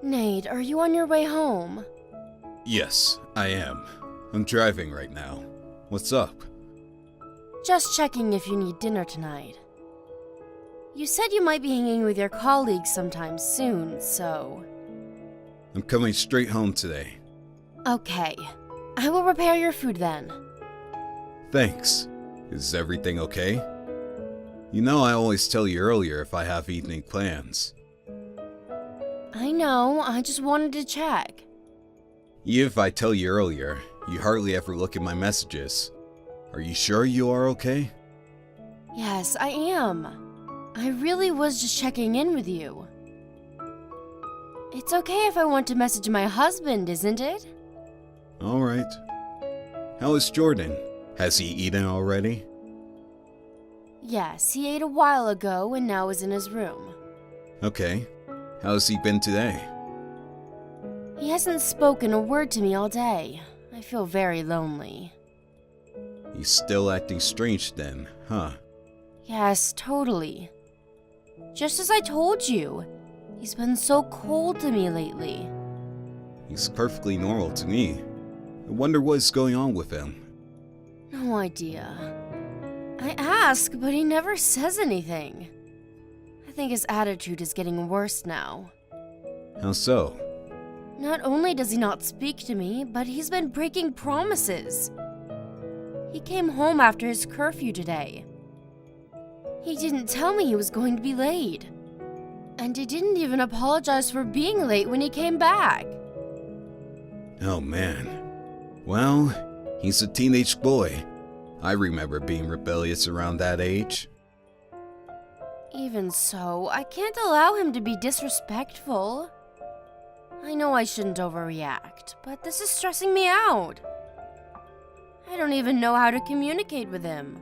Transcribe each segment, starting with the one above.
Nate, are you on your way home? Yes, I am. I'm driving right now. What's up? Just checking if you need dinner tonight. You said you might be hanging with your colleagues sometime soon, so... I'm coming straight home today. Okay. I will prepare your food then. Thanks. Is everything okay? You know I always tell you earlier if I have evening plans. I know, I just wanted to check. Even if I tell you earlier, you hardly ever look at my messages. Are you sure you are okay? Yes, I am. I really was just checking in with you. It's okay if I want to message my husband, isn't it? Alright. How is Jordan? Has he eaten already? Yes, he ate a while ago and now is in his room. Okay. How's he been today? He hasn't spoken a word to me all day. I feel very lonely. He's still acting strange then, huh? Yes, totally. Just as I told you, he's been so cold to me lately. He's perfectly normal to me. I wonder what's going on with him. No idea. I ask, but he never says anything. I think his attitude is getting worse now. How so? Not only does he not speak to me, but he's been breaking promises. He came home after his curfew today. He didn't tell me he was going to be late. And he didn't even apologize for being late when he came back. Oh man. Well, he's a teenage boy. I remember being rebellious around that age. Even so, I can't allow him to be disrespectful. I know I shouldn't overreact, but this is stressing me out. I don't even know how to communicate with him.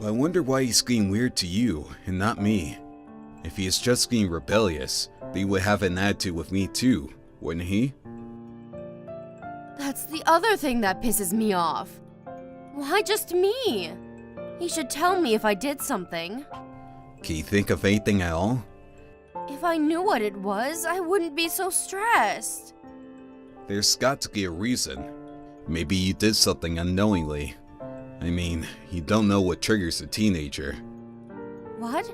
I wonder why he's being weird to you and not me. If he is just being rebellious, then he would have an attitude with me too, wouldn't he? That's the other thing that pisses me off. Why just me? He should tell me if I did something. Can you think of anything at all? If I knew what it was, I wouldn't be so stressed. There's got to be a reason. Maybe you did something unknowingly. I mean, you don't know what triggers a teenager. What?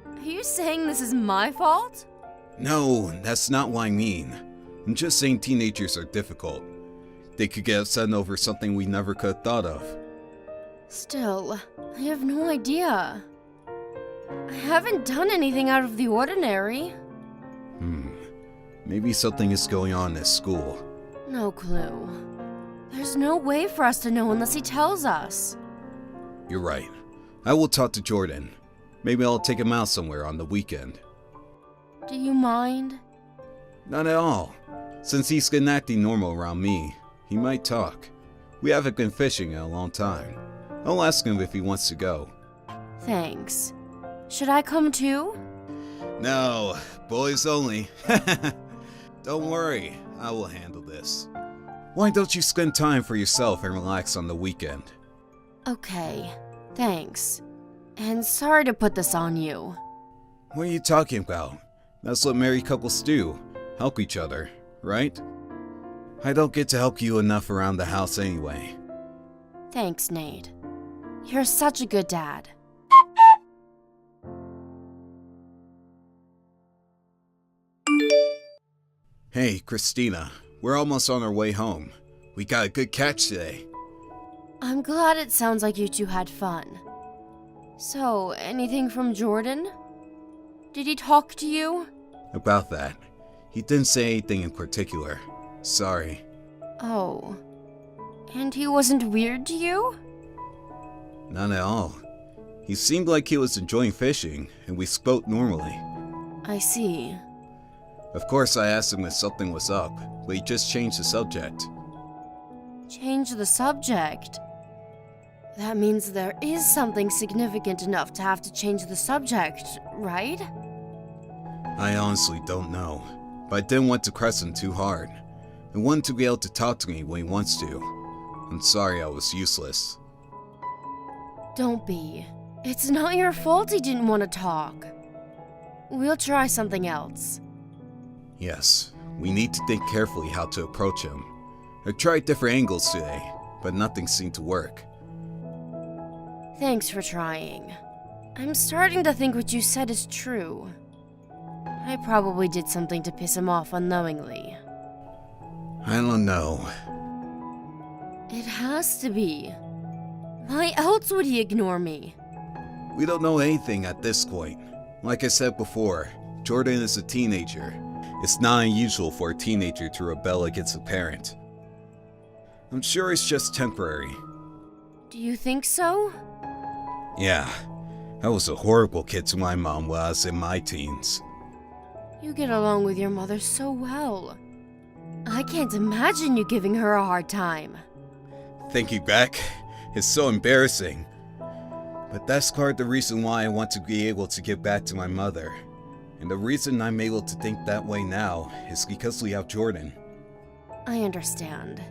Are you saying this is my fault? No, that's not what I mean. I'm just saying teenagers are difficult. They could get upset over something we never could have thought of. Still, I have no idea. I haven't done anything out of the ordinary. Maybe something is going on at school. No clue. There's no way for us to know unless he tells us. You're right. I will talk to Jordan. Maybe I'll take him out somewhere on the weekend. Do you mind? Not at all. Since he's been acting normal around me, he might talk. We haven't been fishing in a long time. I'll ask him if he wants to go. Thanks. Should I come too? No, boys only. Don't worry, I will handle this. Why don't you spend time for yourself and relax on the weekend? Okay, thanks. And sorry to put this on you. What are you talking about? That's what married couples do. Help each other, right? I don't get to help you enough around the house anyway. Thanks, Nate. You're such a good dad. Hey, Christina. We're almost on our way home. We got a good catch today. I'm glad it sounds like you two had fun. So, anything from Jordan? Did he talk to you? About that. He didn't say anything in particular. Sorry. Oh. And he wasn't weird to you? Not at all. He seemed like he was enjoying fishing, and we spoke normally. I see. Of course, I asked him if something was up, but he just changed the subject. Change the subject? That means there is something significant enough to have to change the subject, right? I honestly don't know, but I didn't want to press him too hard. I wanted to be able to talk to me when he wants to. I'm sorry I was useless. Don't be. It's not your fault he didn't want to talk. We'll try something else. Yes, we need to think carefully how to approach him. I tried different angles today, but nothing seemed to work. Thanks for trying. I'm starting to think what you said is true. I probably did something to piss him off unknowingly. I don't know. It has to be. Why else would he ignore me? We don't know anything at this point. Like I said before, Jordan is a teenager. It's not unusual for a teenager to rebel against a parent. I'm sure it's just temporary. Do you think so? Yeah, I was a horrible kid to my mom when I was in my teens. You get along with your mother so well. I can't imagine you giving her a hard time. Thinking back, it's so embarrassing. But that's part of the reason why I want to be able to give back to my mother. And the reason I'm able to think that way now is because we have Jordan. I understand.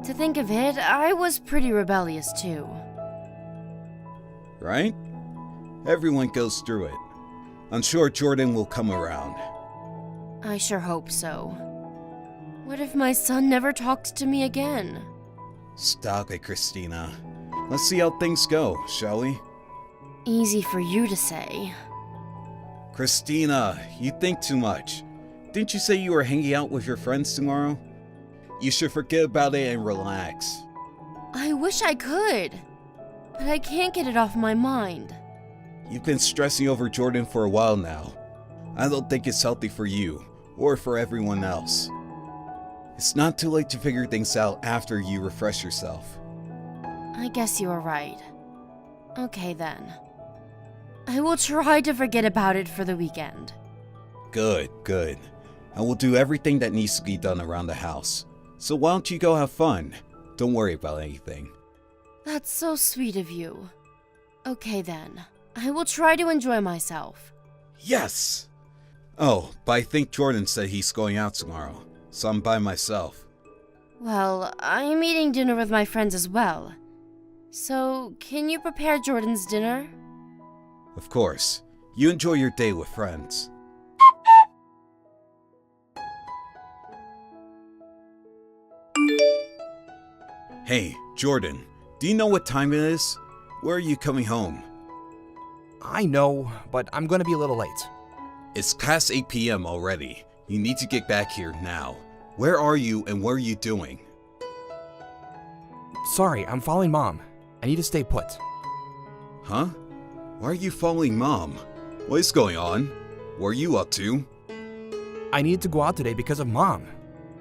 To think of it, I was pretty rebellious too. Right? Everyone goes through it. I'm sure Jordan will come around. I sure hope so. What if my son never talks to me again? Stop it, Christina. Let's see how things go, shall we? Easy for you to say. Christina, you think too much. Didn't you say you were hanging out with your friends tomorrow? You should forget about it and relax. I wish I could, but I can't get it off my mind. You've been stressing over Jordan for a while now. I don't think it's healthy for you, or for everyone else. It's not too late to figure things out after you refresh yourself. I guess you are right. Okay then. I will try to forget about it for the weekend. Good, good. I will do everything that needs to be done around the house. So why don't you go have fun? Don't worry about anything. That's so sweet of you. Okay then. I will try to enjoy myself. Yes! Oh, but I think Jordan said he's going out tomorrow, so I'm by myself. Well, I'm eating dinner with my friends as well. So, can you prepare Jordan's dinner? Of course. You enjoy your day with friends. Hey, Jordan, do you know what time it is? Where are you coming home? I know, but I'm gonna be a little late. It's past 8 p.m. already. You need to get back here now. Where are you and what are you doing? Sorry, I'm following Mom. I need to stay put. Huh? Why are you following Mom? What is going on? What are you up to? I needed to go out today because of Mom.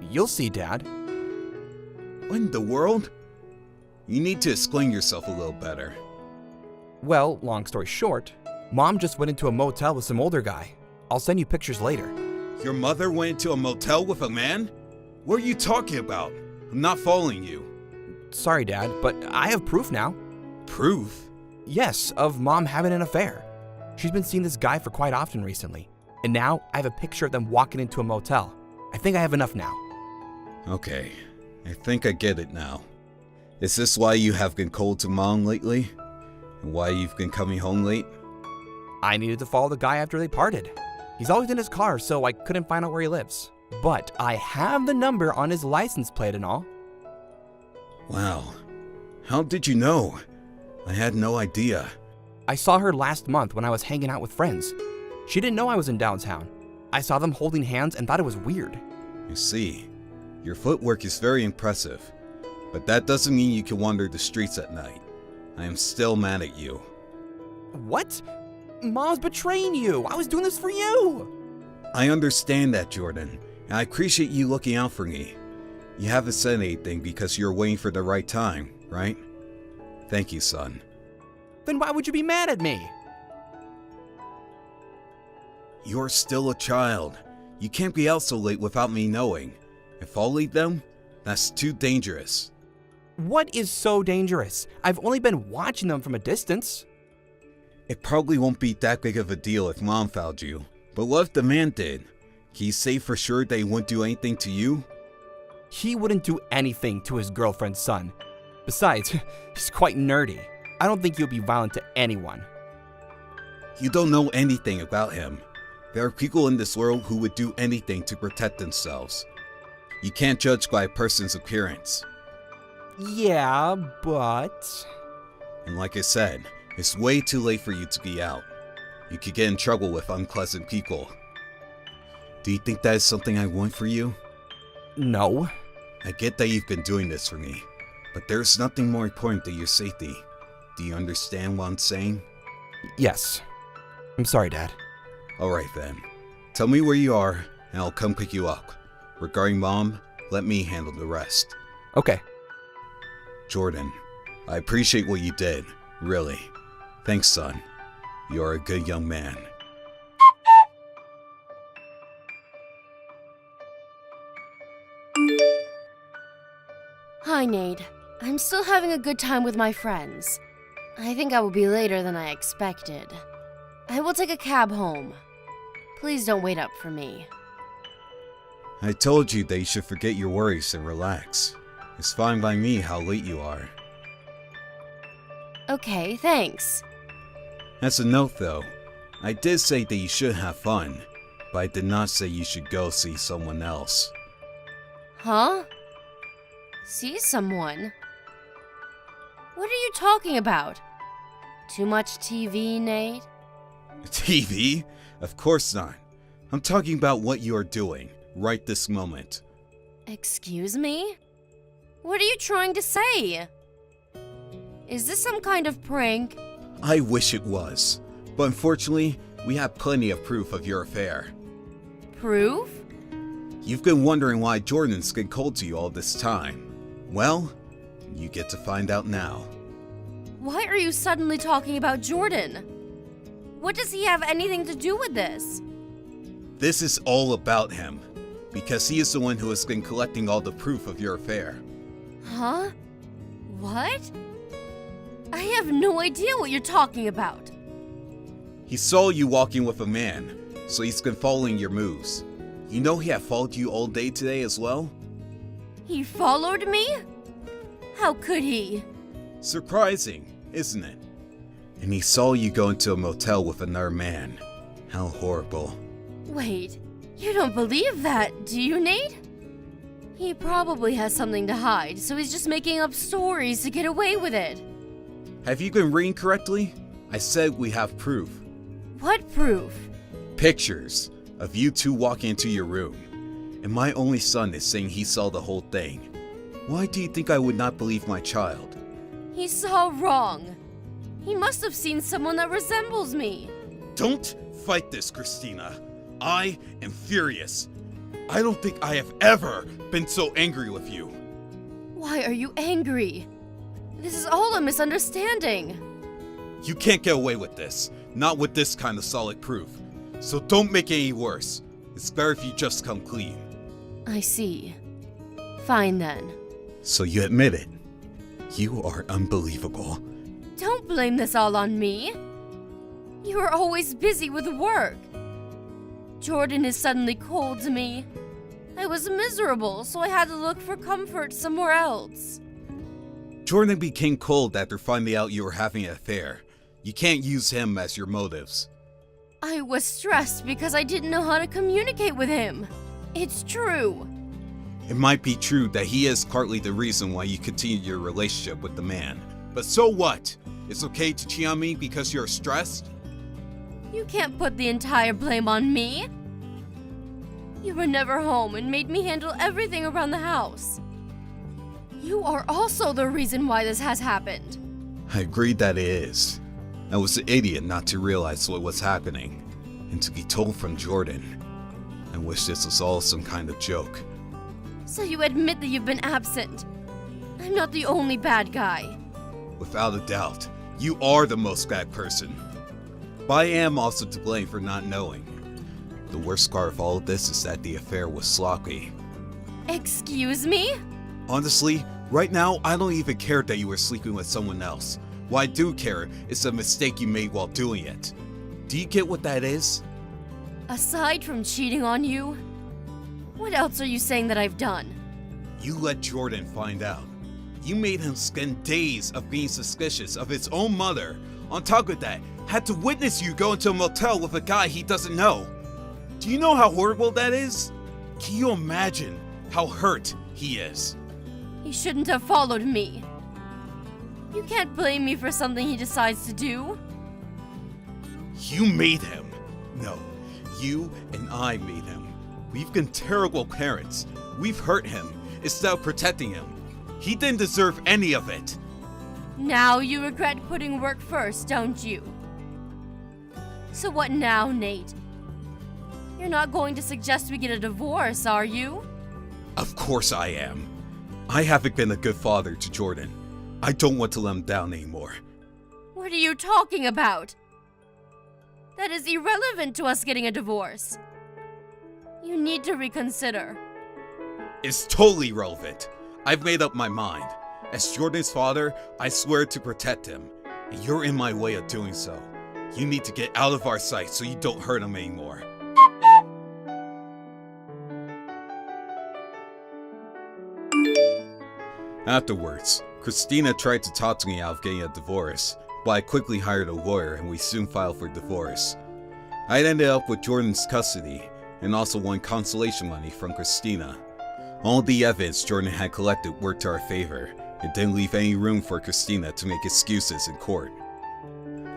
You'll see, Dad. What in the world? You need to explain yourself a little better. Well, long story short, Mom just went into a motel with some older guy. I'll send you pictures later. Your mother went into a motel with a man? What are you talking about? I'm not following you. Sorry, Dad, but I have proof now. Proof? Yes, of Mom having an affair. She's been seeing this guy for quite often recently. And now I have a picture of them walking into a motel. I think I have enough now. Okay, I think I get it now. Is this why you have been cold to Mom lately? And why you've been coming home late? I needed to follow the guy after they parted. He's always in his car, so I couldn't find out where he lives. But I have the number on his license plate and all. Wow. How did you know? I had no idea. I saw her last month when I was hanging out with friends. She didn't know I was in downtown. I saw them holding hands and thought it was weird. You see, your footwork is very impressive. But that doesn't mean you can wander the streets at night. I am still mad at you. What? Mom's betraying you. I was doing this for you. I understand that, Jordan, and I appreciate you looking out for me. You haven't said anything because you're waiting for the right time, right? Thank you, son. Then why would you be mad at me? You're still a child. You can't be out so late without me knowing. If I'll leave them, that's too dangerous. What is so dangerous? I've only been watching them from a distance. It probably won't be that big of a deal if Mom found you. But what if the man did? Can you say for sure that he wouldn't do anything to you? He wouldn't do anything to his girlfriend's son. Besides, he's quite nerdy. I don't think he'll be violent to anyone. You don't know anything about him. There are people in this world who would do anything to protect themselves. You can't judge by a person's appearance. Yeah, but... And like I said, it's way too late for you to be out. You could get in trouble with unpleasant people. Do you think that is something I want for you? No. I get that you've been doing this for me, but there's nothing more important than your safety. Do you understand what I'm saying? Yes. I'm sorry, Dad. Alright then. Tell me where you are, and I'll come pick you up. Regarding Mom, let me handle the rest. Okay. Jordan, I appreciate what you did, really. Thanks, son. You are a good young man. Hi, Nate. I'm still having a good time with my friends. I think I will be later than I expected. I will take a cab home. Please don't wait up for me. I told you that you should forget your worries and relax. It's fine by me how late you are. Okay, thanks. As a note though, I did say that you should have fun, but I did not say you should go see someone else. Huh? See someone? What are you talking about? Too much TV, Nate? TV? Of course not. I'm talking about what you are doing, right this moment. Excuse me? What are you trying to say? Is this some kind of prank? I wish it was, but unfortunately, we have plenty of proof of your affair. Proof? You've been wondering why Jordan's been cold to you all this time. Well, you get to find out now. Why are you suddenly talking about Jordan? What does he have anything to do with this? This is all about him, because he is the one who has been collecting all the proof of your affair. Huh? What? I have no idea what you're talking about. He saw you walking with a man, so he's been following your moves. You know he had followed you all day today as well? He followed me? How could he? Surprising, isn't it? And he saw you go into a motel with another man. How horrible. Wait, you don't believe that, do you, Nate? He probably has something to hide, so he's just making up stories to get away with it. Have you been reading correctly? I said we have proof. What proof? Pictures of you two walking into your room. And my only son is saying he saw the whole thing. Why do you think I would not believe my child? He saw wrong. He must have seen someone that resembles me. Don't fight this, Christina. I am furious. I don't think I have ever been so angry with you. Why are you angry? This is all a misunderstanding. You can't get away with this. Not with this kind of solid proof. So don't make it any worse. It's better if you just come clean. I see. Fine then. So you admit it. You are unbelievable. Don't blame this all on me. You are always busy with work. Jordan is suddenly cold to me. I was miserable, so I had to look for comfort somewhere else. Jordan became cold after finding out you were having an affair. You can't use him as your motives. I was stressed because I didn't know how to communicate with him. It's true. It might be true that he is partly the reason why you continued your relationship with the man. But so what? It's okay to cheat on me because you're stressed? You can't put the entire blame on me. You were never home and made me handle everything around the house. You are also the reason why this has happened. I agree that it is. I was an idiot not to realize what was happening, and to be told from Jordan. I wish this was all some kind of joke. So you admit that you've been absent. I'm not the only bad guy. Without a doubt, you are the most bad person. But I am also to blame for not knowing. The worst part of all of this is that the affair was sloppy. Excuse me? Honestly, right now I don't even care that you were sleeping with someone else. What I do care is the mistake you made while doing it. Do you get what that is? Aside from cheating on you, what else are you saying that I've done? You let Jordan find out. You made him spend days of being suspicious of his own mother. On top of that, had to witness you go into a motel with a guy he doesn't know. Do you know how horrible that is? Can you imagine how hurt he is? He shouldn't have followed me. You can't blame me for something he decides to do. You made him. No, you and I made him. We've been terrible parents. We've hurt him instead of protecting him. He didn't deserve any of it. Now you regret putting work first, don't you? So what now, Nate? You're not going to suggest we get a divorce, are you? Of course I am. I haven't been a good father to Jordan. I don't want to let him down anymore. What are you talking about? That is irrelevant to us getting a divorce. You need to reconsider. It's totally relevant. I've made up my mind. As Jordan's father, I swear to protect him. And you're in my way of doing so. You need to get out of our sight so you don't hurt him anymore. Afterwards, Christina tried to talk to me out of getting a divorce, but I quickly hired a lawyer and we soon filed for divorce. I ended up with Jordan's custody and also won consolation money from Christina. All the evidence Jordan had collected worked to our favor and didn't leave any room for Christina to make excuses in court.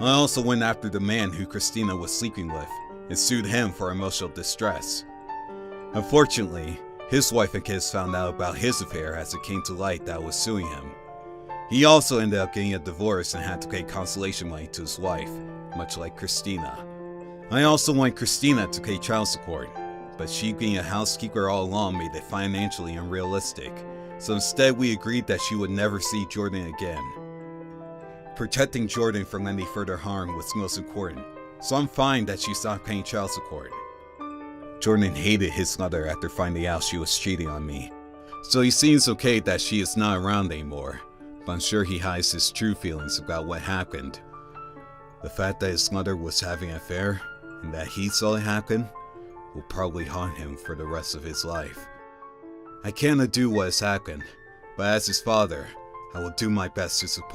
I also went after the man who Christina was sleeping with and sued him for emotional distress. Unfortunately, his wife and kids found out about his affair as it came to light that I was suing him. He also ended up getting a divorce and had to pay consolation money to his wife, much like Christina. I also want Christina to pay child support, but she being a housekeeper all along made it financially unrealistic, so instead we agreed that she would never see Jordan again. Protecting Jordan from any further harm was most important, so I'm fine that she stopped paying child support. Jordan hated his mother after finding out she was cheating on me, so he seems okay that she is not around anymore, but I'm sure he hides his true feelings about what happened. The fact that his mother was having an affair, and that he saw it happen, will probably haunt him for the rest of his life. I can't undo what has happened, but as his father, I will do my best to support